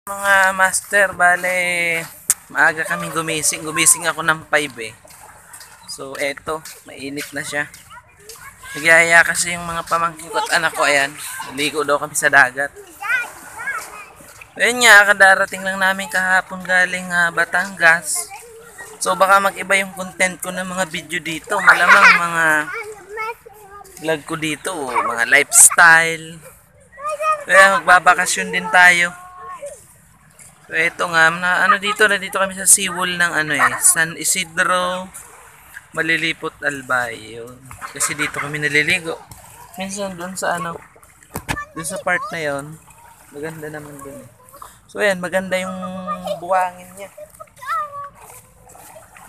Mga master, bale maaga kaming gumising. Gumising ako ng 5 eh. So eto, mainit na siya. Nagyaya kasi yung mga pamangkin ko at anak ko, ayan. Naligo daw kami sa dagat. Ayun nga, kadarating lang namin kahapon galing Batangas. So baka mag-iba yung content ko ng mga video dito. Malamang mga vlog ko dito, mga lifestyle. Kaya magbabakasyon din tayo. So ito nga, dito kami sa seawall ng San Isidro, Malilipot, Albay. Yun. Kasi dito kami naliligo. Minsan doon sa doon sa part na yon, maganda naman doon. So ayan, maganda yung buhangin niya.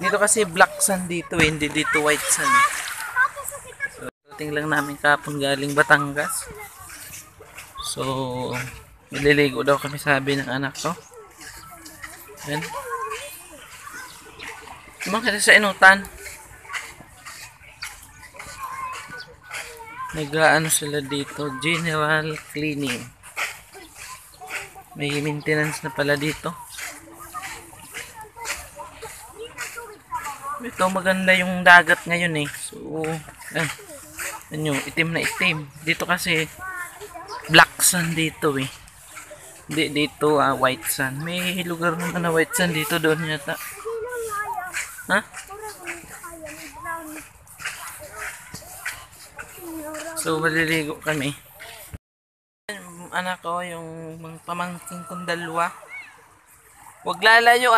Dito kasi black sand dito hindi dito white sand. So tingnan lang namin kapon galing Batangas. So naliligo daw kami, sabi ng anak ko. Ayan. Kumakita sa inutan. Nag-aano sila dito, general cleaning. May maintenance na pala dito. Ito maganda yung dagat ngayon eh. So, ayan, itim na itim. Dito kasi black sand dito eh. Hindi dito white sand. May lugar naman na white sand dito, doon yata. Ha? So maliligo kami. Anak ko, yung mga pamangkin kong dalawa. Huwag lalayo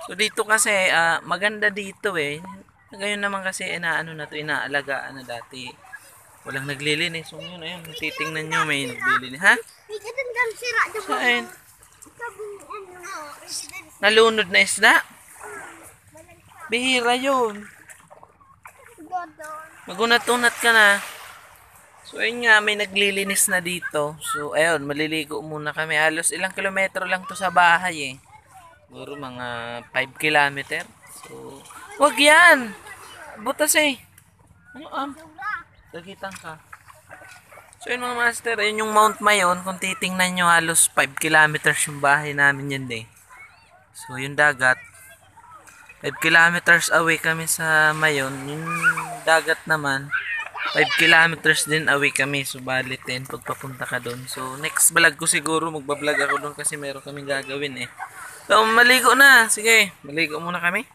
So dito kasi maganda dito eh. Ngayon naman kasi inaalagaan na dati. Walang naglilinis. So yun, ayun, titingnan nyo, may naglilinis. Ha? Saan? Nalunod na isda? Bihira yun. Magunat-unat ka na. So ayun nga, may naglilinis na dito. So ayun, maliligo muna kami. Halos ilang kilometro lang to sa bahay eh. Siguro mga 5 kilometer. So, wag yan! Butas eh. Dagitan ka. So yun mga master, ayun yung Mount Mayon. Kung titingnan nyo, halos 5 kilometers yung bahay namin yan eh. So yung dagat, 5 kilometers away kami sa Mayon. Yung dagat naman, 5 kilometers din away kami. So bali 10 pagpapunta ka doon. So next vlog ko siguro, magbablog ako doon kasi meron kaming gagawin eh. So maligo na. Sige, maligo muna kami.